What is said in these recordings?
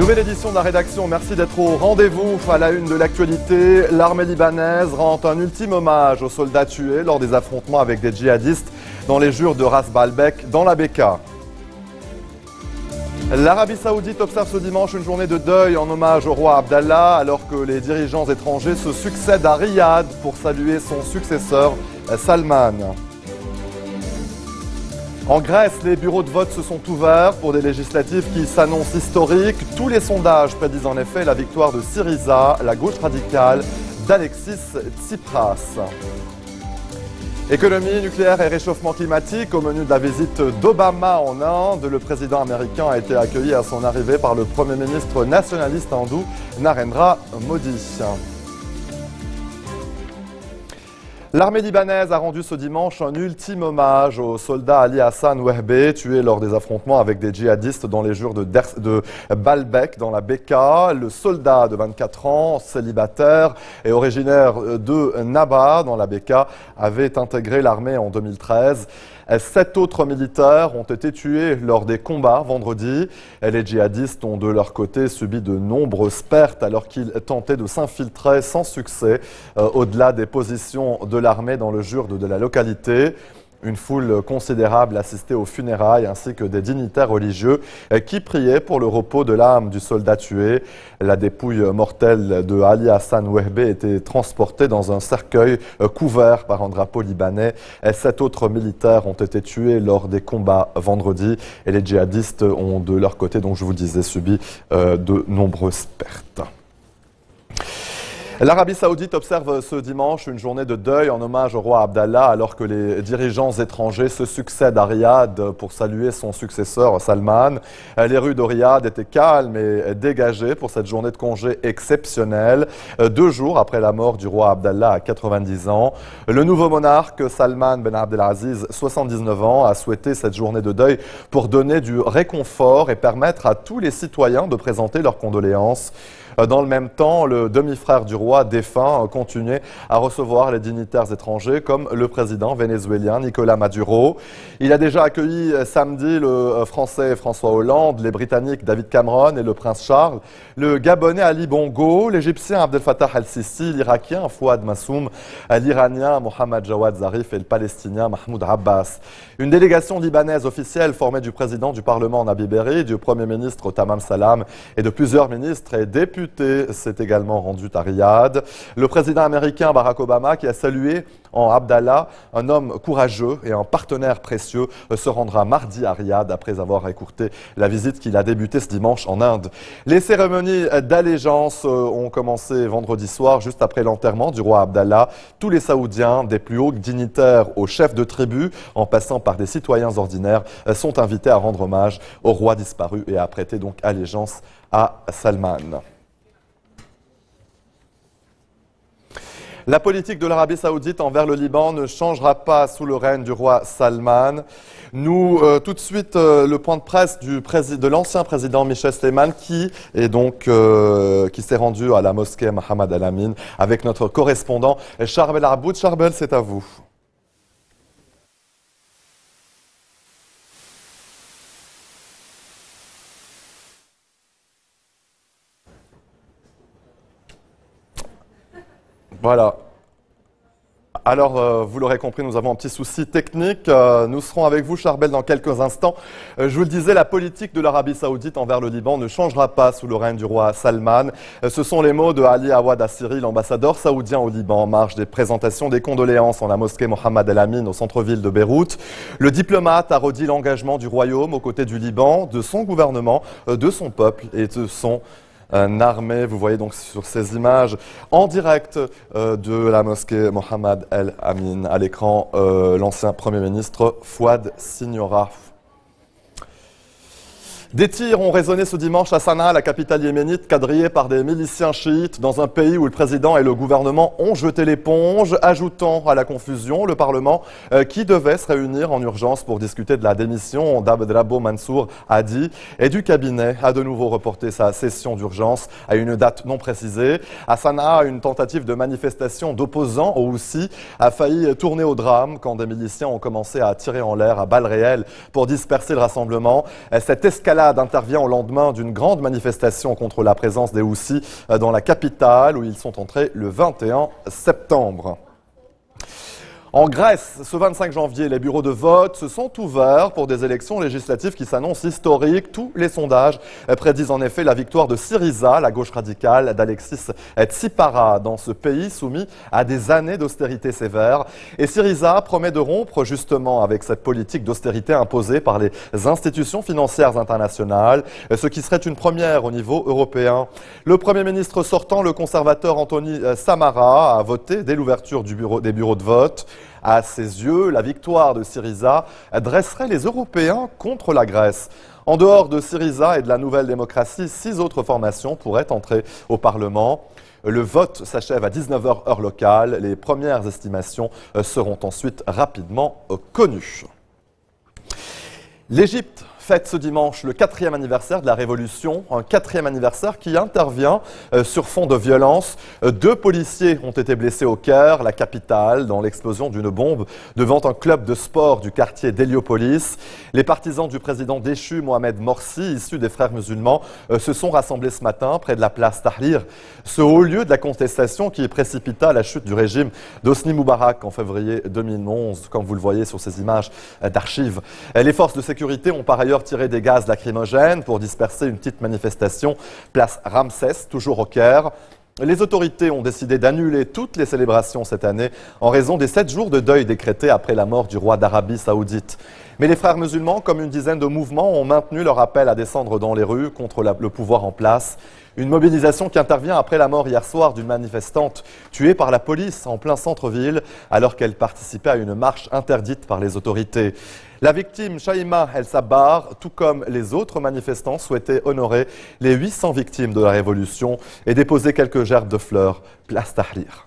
Nouvelle édition de la rédaction, merci d'être au rendez-vous. À la une de l'actualité, l'armée libanaise rend un ultime hommage aux soldats tués lors des affrontements avec des djihadistes dans les jures de Ras Baalbek dans la Bekaa. L'Arabie Saoudite observe ce dimanche une journée de deuil en hommage au roi Abdallah alors que les dirigeants étrangers se succèdent à Riyad pour saluer son successeur Salman. En Grèce, les bureaux de vote se sont ouverts pour des législatives qui s'annoncent historiques. Tous les sondages prédisent en effet la victoire de Syriza, la gauche radicale d'Alexis Tsipras. Économie, nucléaire et réchauffement climatique. Au menu de la visite d'Obama en Inde, le président américain a été accueilli à son arrivée par le Premier ministre nationaliste hindou Narendra Modi. L'armée libanaise a rendu ce dimanche un ultime hommage au soldat Ali Hassan Wehbe, tué lors des affrontements avec des djihadistes dans les jures de Baalbek, dans la Bekaa. Le soldat de 24 ans, célibataire et originaire de Naba, dans la Bekaa, avait intégré l'armée en 2013. 7 autres militaires ont été tués lors des combats vendredi. Les djihadistes ont de leur côté subi de nombreuses pertes alors qu'ils tentaient de s'infiltrer sans succès au-delà des positions de l'armée dans le jurde de la localité. Une foule considérable assistait aux funérailles ainsi que des dignitaires religieux qui priaient pour le repos de l'âme du soldat tué. La dépouille mortelle de Ali Hassan Wehbe était transportée dans un cercueil couvert par un drapeau libanais. 7 autres militaires ont été tués lors des combats vendredi et les djihadistes ont de leur côté, donc je vous le disais, subi de nombreuses pertes. L'Arabie Saoudite observe ce dimanche une journée de deuil en hommage au roi Abdallah alors que les dirigeants étrangers se succèdent à Riyad pour saluer son successeur Salman. Les rues de Riyad étaient calmes et dégagées pour cette journée de congé exceptionnelle. 2 jours après la mort du roi Abdallah à 90 ans, le nouveau monarque Salman Ben Abdelaziz, 79 ans, a souhaité cette journée de deuil pour donner du réconfort et permettre à tous les citoyens de présenter leurs condoléances. Dans le même temps, le demi-frère du roi défunt continuait à recevoir les dignitaires étrangers comme le président vénézuélien Nicolás Maduro. Il a déjà accueilli samedi le français François Hollande, les britanniques David Cameron et le prince Charles, le gabonais Ali Bongo, l'égyptien Abdel Fattah al-Sisi, l'Irakien Fouad Massoum, l'Iranien Mohammad Jawad Zarif et le Palestinien Mahmoud Abbas. Une délégation libanaise officielle formée du président du Parlement Nabi Berri, du Premier ministre Tamam Salam et de plusieurs ministres et députés s'est également rendu à Riyad. Le président américain Barack Obama, qui a salué en Abdallah un homme courageux et un partenaire précieux, se rendra mardi à Riyad après avoir écourté la visite qu'il a débutée ce dimanche en Inde. Les cérémonies d'allégeance ont commencé vendredi soir, juste après l'enterrement du roi Abdallah. Tous les Saoudiens, des plus hauts dignitaires aux chefs de tribu, en passant par des citoyens ordinaires, sont invités à rendre hommage au roi disparu et à prêter donc allégeance à Salman. La politique de l'Arabie Saoudite envers le Liban ne changera pas sous le règne du roi Salman. Nous, tout de suite, le point de presse de l'ancien président Michel Sleiman qui s'est rendu à la mosquée Mohammed Al-Amin avec notre correspondant Charbel Arboud. Charbel, c'est à vous. Voilà. Alors, vous l'aurez compris, nous avons un petit souci technique. Nous serons avec vous, Charbel, dans quelques instants. Je vous le disais, la politique de l'Arabie Saoudite envers le Liban ne changera pas sous le règne du roi Salman. Ce sont les mots de Ali Awad Assiri, l'ambassadeur saoudien au Liban, en marge des présentations des condoléances en la mosquée Mohammed El-Amin au centre-ville de Beyrouth. Le diplomate a redit l'engagement du royaume aux côtés du Liban, de son gouvernement, de son peuple et de son armée. Vous voyez donc sur ces images en direct de la mosquée Mohammed El-Amin à l'écran l'ancien Premier ministre Fouad Signora. Des tirs ont résonné ce dimanche à Sanaa, la capitale yéménite, quadrillée par des miliciens chiites, dans un pays où le président et le gouvernement ont jeté l'éponge, ajoutant à la confusion le Parlement qui devait se réunir en urgence pour discuter de la démission d'Abdrabbo Mansour Hadi et du cabinet a de nouveau reporté sa session d'urgence à une date non précisée. À Sanaa, une tentative de manifestation d'opposants aux Houthis a failli tourner au drame quand des miliciens ont commencé à tirer en l'air à balles réelles pour disperser le rassemblement. Cette escalade l'escalade intervient au lendemain d'une grande manifestation contre la présence des Houthis dans la capitale où ils sont entrés le 21 septembre. En Grèce, ce 25 janvier, les bureaux de vote se sont ouverts pour des élections législatives qui s'annoncent historiques. Tous les sondages prédisent en effet la victoire de Syriza, la gauche radicale d'Alexis Tsipras, dans ce pays soumis à des années d'austérité sévère. Et Syriza promet de rompre justement avec cette politique d'austérité imposée par les institutions financières internationales, ce qui serait une première au niveau européen. Le Premier ministre sortant, le conservateur Anthony Samara, a voté dès l'ouverture des bureaux de vote. À ses yeux, la victoire de Syriza dresserait les Européens contre la Grèce. En dehors de Syriza et de la Nouvelle Démocratie, 6 autres formations pourraient entrer au Parlement. Le vote s'achève à 19h heure locale. Les premières estimations seront ensuite rapidement connues. L'Égypte fête ce dimanche le 4e anniversaire de la Révolution, un 4e anniversaire qui intervient sur fond de violence. 2 policiers ont été blessés au Caire, la capitale, dans l'explosion d'une bombe devant un club de sport du quartier d'Héliopolis. Les partisans du président déchu Mohamed Morsi, issus des Frères musulmans, se sont rassemblés ce matin près de la place Tahrir, ce haut lieu de la contestation qui précipita la chute du régime d'Hosni Moubarak en février 2011, comme vous le voyez sur ces images d'archives. Les forces de sécurité ont par ailleurs tiré des gaz lacrymogènes pour disperser une petite manifestation place Ramsès, toujours au Caire. Les autorités ont décidé d'annuler toutes les célébrations cette année en raison des 7 jours de deuil décrétés après la mort du roi d'Arabie Saoudite. Mais les Frères musulmans, comme une dizaine de mouvements, ont maintenu leur appel à descendre dans les rues contre le pouvoir en place. Une mobilisation qui intervient après la mort hier soir d'une manifestante tuée par la police en plein centre-ville alors qu'elle participait à une marche interdite par les autorités. La victime, Shaima El-Sabbar, tout comme les autres manifestants, souhaitait honorer les 800 victimes de la Révolution et déposer quelques gerbes de fleurs, place Tahrir.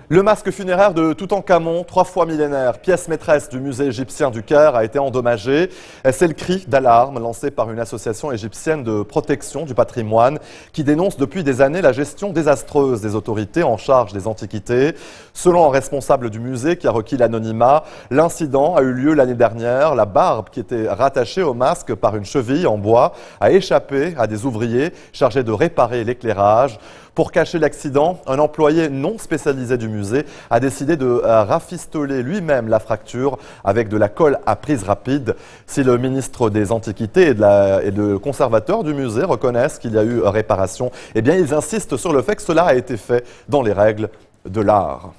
Le masque funéraire de Toutankhamon, 3 fois millénaire, pièce maîtresse du musée égyptien du Caire, a été endommagé. C'est le cri d'alarme lancé par une association égyptienne de protection du patrimoine qui dénonce depuis des années la gestion désastreuse des autorités en charge des antiquités. Selon un responsable du musée qui a requis l'anonymat, l'incident a eu lieu l'année dernière. La barbe qui était rattachée au masque par une cheville en bois a échappé à des ouvriers chargés de réparer l'éclairage. Pour cacher l'accident, un employé non spécialisé du musée a décidé de rafistoler lui-même la fracture avec de la colle à prise rapide. Si le ministre des Antiquités et le conservateur du musée reconnaissent qu'il y a eu réparation, eh bien ils insistent sur le fait que cela a été fait dans les règles de l'art.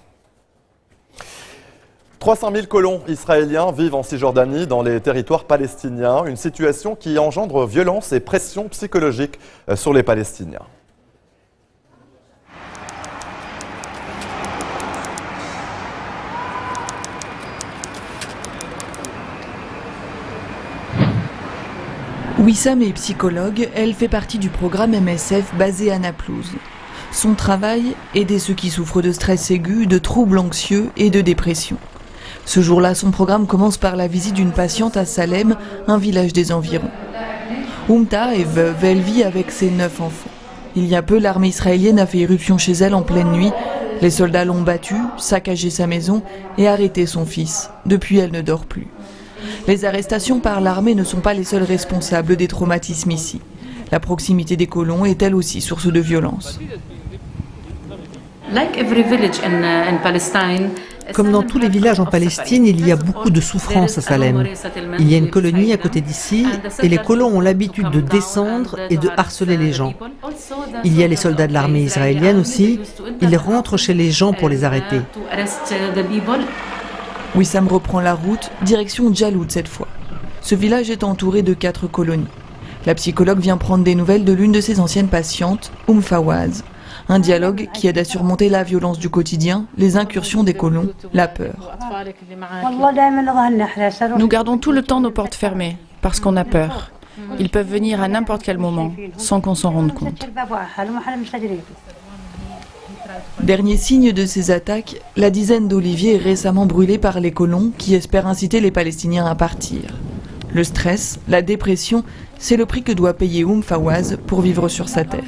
300 000 colons israéliens vivent en Cisjordanie, dans les territoires palestiniens, une situation qui engendre violence et pression psychologique sur les Palestiniens. Wissam est psychologue, elle fait partie du programme MSF basé à Naplouse. Son travail, aider ceux qui souffrent de stress aigu, de troubles anxieux et de dépression. Ce jour-là, son programme commence par la visite d'une patiente à Salem, un village des environs. Oumta est veuve, elle vit avec ses 9 enfants. Il y a peu, l'armée israélienne a fait irruption chez elle en pleine nuit. Les soldats l'ont battue, saccagé sa maison et arrêté son fils. Depuis, elle ne dort plus. Les arrestations par l'armée ne sont pas les seuls responsables des traumatismes ici. La proximité des colons est elle aussi source de violence. Comme dans tous les villages en Palestine, il y a beaucoup de souffrance à Salem. Il y a une colonie à côté d'ici et les colons ont l'habitude de descendre et de harceler les gens. Il y a les soldats de l'armée israélienne aussi. Ils rentrent chez les gens pour les arrêter. Wissam reprend la route, direction Djalout cette fois. Ce village est entouré de 4 colonies. La psychologue vient prendre des nouvelles de l'une de ses anciennes patientes, Fawaz. Un dialogue qui aide à surmonter la violence du quotidien, les incursions des colons, la peur. Nous gardons tout le temps nos portes fermées, parce qu'on a peur. Ils peuvent venir à n'importe quel moment, sans qu'on s'en rende compte. Dernier signe de ces attaques, la dizaine d'oliviers est récemment brûlée par les colons qui espèrent inciter les Palestiniens à partir. Le stress, la dépression, c'est le prix que doit payer Fawaz pour vivre sur sa terre.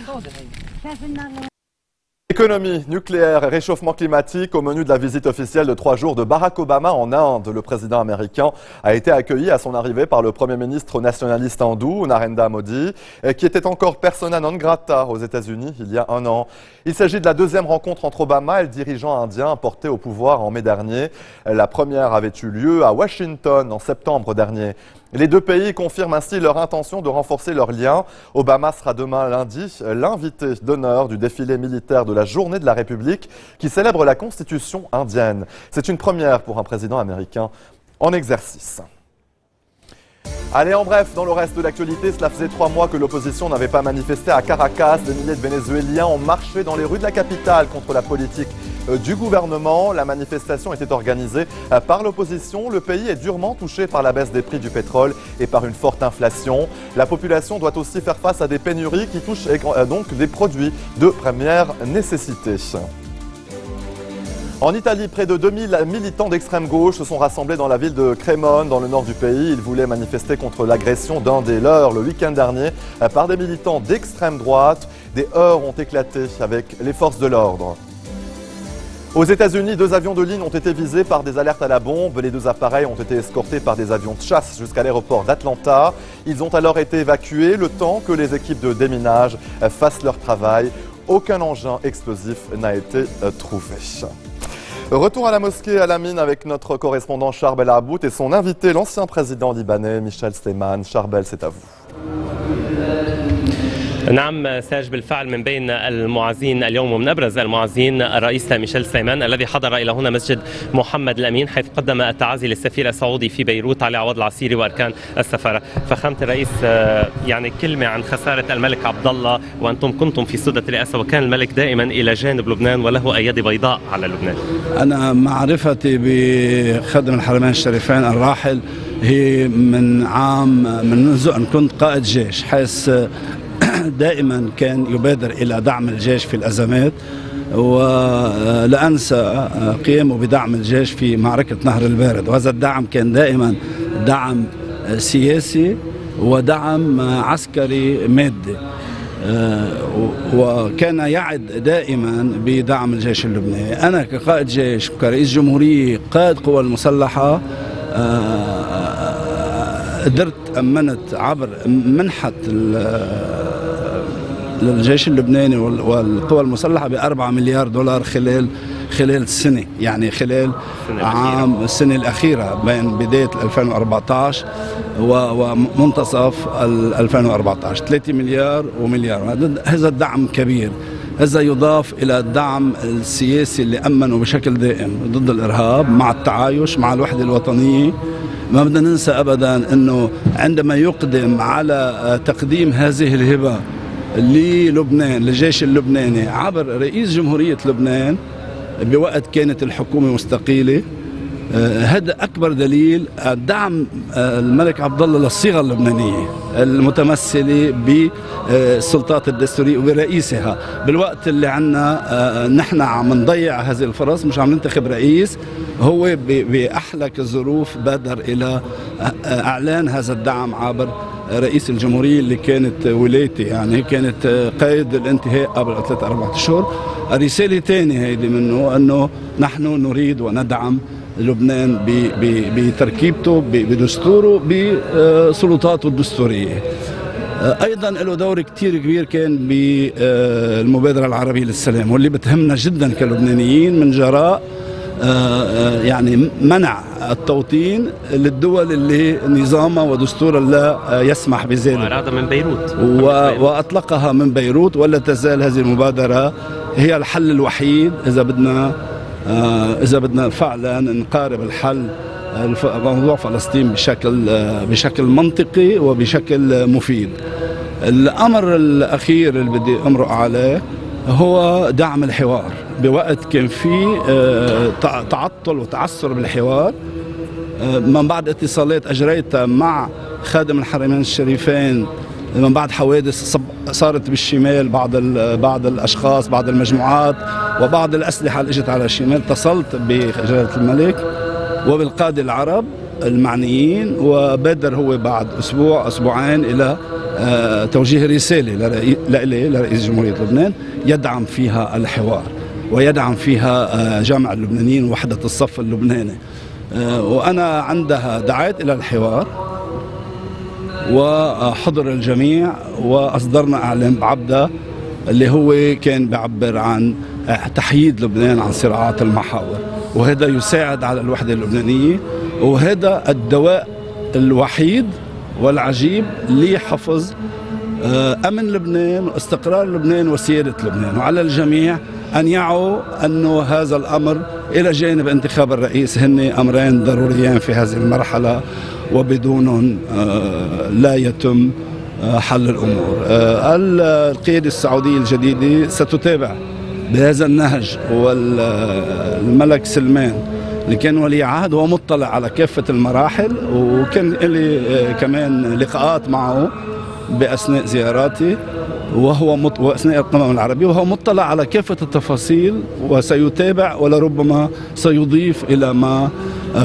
Économie, nucléaire et réchauffement climatique au menu de la visite officielle de 3 jours de Barack Obama en Inde. Le président américain a été accueilli à son arrivée par le premier ministre nationaliste hindou, Narendra Modi, qui était encore persona non grata aux États-Unis il y a un an. Il s'agit de la deuxième rencontre entre Obama et le dirigeant indien porté au pouvoir en mai dernier. La première avait eu lieu à Washington en septembre dernier. Les deux pays confirment ainsi leur intention de renforcer leurs liens. Obama sera demain lundi l'invité d'honneur du défilé militaire de la Journée de la République qui célèbre la Constitution indienne. C'est une première pour un président américain en exercice. Allez, en bref, dans le reste de l'actualité, cela faisait 3 mois que l'opposition n'avait pas manifesté à Caracas. Des milliers de Vénézuéliens ont marché dans les rues de la capitale contre la politique du gouvernement. La manifestation était organisée par l'opposition. Le pays est durement touché par la baisse des prix du pétrole et par une forte inflation. La population doit aussi faire face à des pénuries qui touchent donc des produits de première nécessité. En Italie, près de 2000 militants d'extrême gauche se sont rassemblés dans la ville de Crémone, dans le nord du pays. Ils voulaient manifester contre l'agression d'un des leurs le week-end dernier par des militants d'extrême droite. Des heurts ont éclaté avec les forces de l'ordre. Aux États-Unis, 2 avions de ligne ont été visés par des alertes à la bombe. Les 2 appareils ont été escortés par des avions de chasse jusqu'à l'aéroport d'Atlanta. Ils ont alors été évacués le temps que les équipes de déminage fassent leur travail. Aucun engin explosif n'a été trouvé. Retour à la mosquée à Lamine avec notre correspondant Charbel Arbout et son invité, l'ancien président libanais Michel Sleiman. Charbel, c'est à vous. نعم ساج بالفعل من بين المعازين اليوم ومن أبرز المعازين الرئيس ميشيل سليمان الذي حضر إلى هنا مسجد محمد الأمين حيث قدم التعازي للسفير السعودي في بيروت علي عوض العسيري وأركان السفارة. فخامة الرئيس يعني كلمة عن خسارة الملك عبد الله وأنتم كنتم في سدة الرئاسة وكان الملك دائما إلى جانب لبنان وله أيادي بيضاء على لبنان. أنا معرفتي بخادم الحرمين الشريفين الراحل هي من منذ أن كنت قائد جيش حيث دائما كان يبادر إلى دعم الجيش في الأزمات ولا أنسى قيامه بدعم الجيش في معركة نهر البارد وهذا الدعم كان دائما دعم سياسي ودعم عسكري مادي وكان يعد دائما بدعم الجيش اللبناني. أنا كقائد جيش وكرئيس جمهورية قائد قوى المسلحة قدرت أمنت عبر منحة للجيش اللبناني والقوى المسلحة ب4 مليار دولار خلال السنة، يعني خلال السنة الأخيرة بين بداية 2014 ومنتصف 2014 3 مليار ومليار. هذا الدعم كبير، هذا يضاف إلى الدعم السياسي اللي أمنه بشكل دائم ضد الإرهاب مع التعايش مع الوحدة الوطنية. ما بدنا ننسى أبدا أنه عندما يقدم على تقديم هذه الهبة للبنان للجيش اللبناني عبر رئيس جمهورية لبنان بوقت كانت الحكومة مستقيلة، هذا أكبر دليل دعم الملك عبد الله للصيغة اللبنانية المتمثلة بالسلطات الدستورية وبرئيسها. بالوقت اللي عنا نحن عم نضيع هذه الفرص، مش عم ننتخب رئيس، هو بأحلك الظروف بادر إلى إعلان هذا الدعم عبر رئيس الجمهورية اللي كانت ولايتي، يعني كانت قيد الانتهاء قبل 3-4 أشهر. الرسالة الثانية هيدي منه أنه نحن نريد وندعم لبنان بتركيبته بدستوره بسلطاته الدستورية. أيضا له دور كتير كبير كان بالمبادرة العربية للسلام واللي بتهمنا جدا كلبنانيين من جراء يعني منع التوطين للدول اللي نظامها ودستورها لا يسمح بذلك، وأرادها من بيروت وأطلقها من بيروت، ولا تزال هذه المبادرة هي الحل الوحيد إذا بدنا فعلا نقارب الحل موضوع فلسطين بشكل منطقي وبشكل مفيد. الأمر الأخير اللي بدي أمرق عليه هو دعم الحوار بوقت كان في تعطل وتعثر بالحوار. من بعد اتصالات أجريتها مع خادم الحرمين الشريفين من بعد حوادث صارت بالشمال، بعض الأشخاص بعض المجموعات وبعض الأسلحة اللي اجت على الشمال، اتصلت بجلالة الملك وبالقادة العرب المعنيين، وبادر هو بعد أسبوعين إلى توجيه رسالة لرئيس جمهورية لبنان يدعم فيها الحوار ويدعم فيها جمع اللبنانيين ووحدة الصف اللبناني. وأنا عندها دعيت إلى الحوار وحضر الجميع، وأصدرنا إعلان بعبدة اللي هو كان بيعبر عن تحييد لبنان عن صراعات المحاور، وهذا يساعد على الوحدة اللبنانية، وهذا الدواء الوحيد والعجيب لحفظ أمن لبنان واستقرار لبنان وسيادة لبنان. وعلى الجميع أن يعوا أنه هذا الأمر إلى جانب انتخاب الرئيس هن أمرين ضروريان في هذه المرحلة، وبدونهم لا يتم حل الأمور. القيادة السعودية الجديدة ستتابع بهذا النهج، والملك سلمان اللي كان ولي عهد هو مطلع على كافة المراحل، وكان لي كمان لقاءات معه بأثناء زياراتي وأثناء القمم العربية، وهو مطلع على كافة التفاصيل وسيتابع ولربما سيضيف إلى ما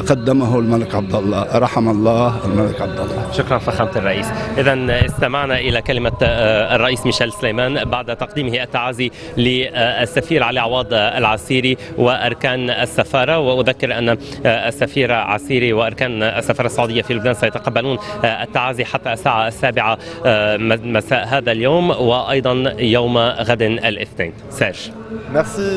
قدمه الملك عبد الله، رحم الله الملك عبد الله. شكرا فخامة الرئيس. إذا استمعنا إلى كلمة الرئيس ميشيل سليمان بعد تقديمه التعازي للسفير علي عوض العسيري وأركان السفارة. وأذكر أن السفير عسيري وأركان السفارة السعودية في لبنان سيتقبلون التعازي حتى الساعة 7 مساء هذا اليوم، وأيضا يوم غد الاثنين. سيرج. Merci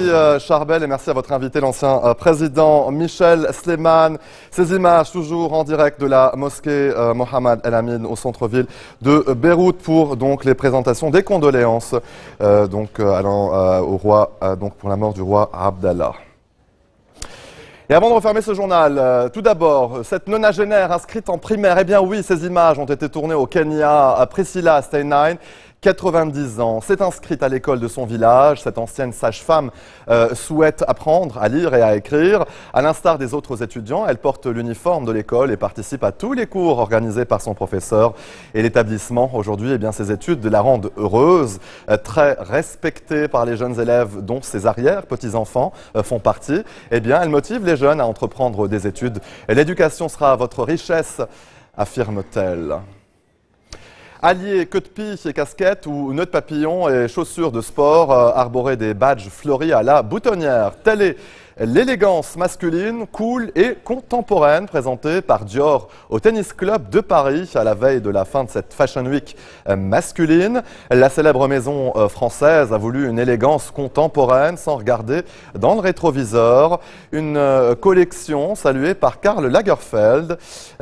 Charbel et merci à votre invité, l'ancien président Michel Sleiman. Ces images toujours en direct de la mosquée Mohammed El Amin au centre-ville de Beyrouth pour donc les présentations des condoléances allant au roi pour la mort du roi Abdallah. Et avant de refermer ce journal, tout d'abord, cette nonagénaire inscrite en primaire, eh bien oui, ces images ont été tournées au Kenya. Priscilla Steinlein, 90 ans, s'est inscrite à l'école de son village. Cette ancienne sage-femme souhaite apprendre à lire et à écrire. À l'instar des autres étudiants, elle porte l'uniforme de l'école et participe à tous les cours organisés par son professeur. Et l'établissement, aujourd'hui, eh bien, ses études la rendent heureuse, très respectée par les jeunes élèves dont ses arrière-petits-enfants font partie. Eh bien, elle motive les jeunes à entreprendre des études. L'éducation sera votre richesse, affirme-t-elle. Alliés, queue de pie et casquette ou nœud de papillon et chaussures de sport, arborer des badges fleuris à la boutonnière. Telle est l'élégance masculine, cool et contemporaine présentée par Dior au Tennis Club de Paris à la veille de la fin de cette Fashion Week masculine. La célèbre maison française a voulu une élégance contemporaine sans regarder dans le rétroviseur. Une collection saluée par Karl Lagerfeld.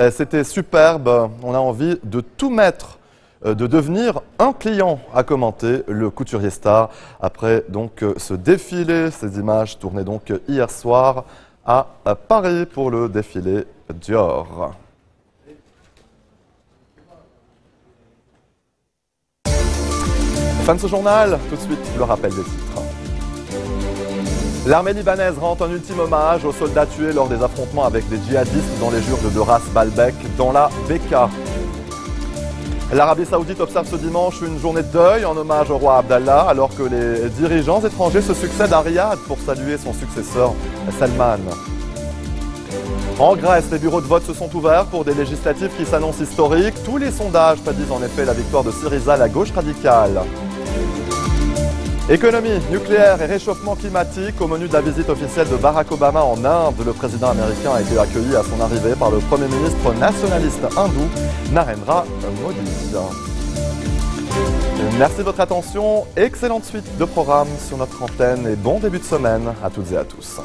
C'était superbe, on a envie de tout mettre, de devenir un client, a commenté le couturier star après donc ce défilé. Ces images tournées donc hier soir à Paris pour le défilé Dior. Fin de ce journal, tout de suite le rappel des titres. L'armée libanaise rend un ultime hommage aux soldats tués lors des affrontements avec des djihadistes dans les Jures de Ras Baalbek dans la Bekaa. L'Arabie Saoudite observe ce dimanche une journée de deuil en hommage au roi Abdallah alors que les dirigeants étrangers se succèdent à Riyad pour saluer son successeur Salman. En Grèce, les bureaux de vote se sont ouverts pour des législatives qui s'annoncent historiques. Tous les sondages prédisent en effet la victoire de Syriza, la gauche radicale. Économie, nucléaire et réchauffement climatique au menu de la visite officielle de Barack Obama en Inde. Le président américain a été accueilli à son arrivée par le Premier ministre nationaliste hindou, Narendra Modi. Merci de votre attention, excellente suite de programmes sur notre antenne et bon début de semaine à toutes et à tous.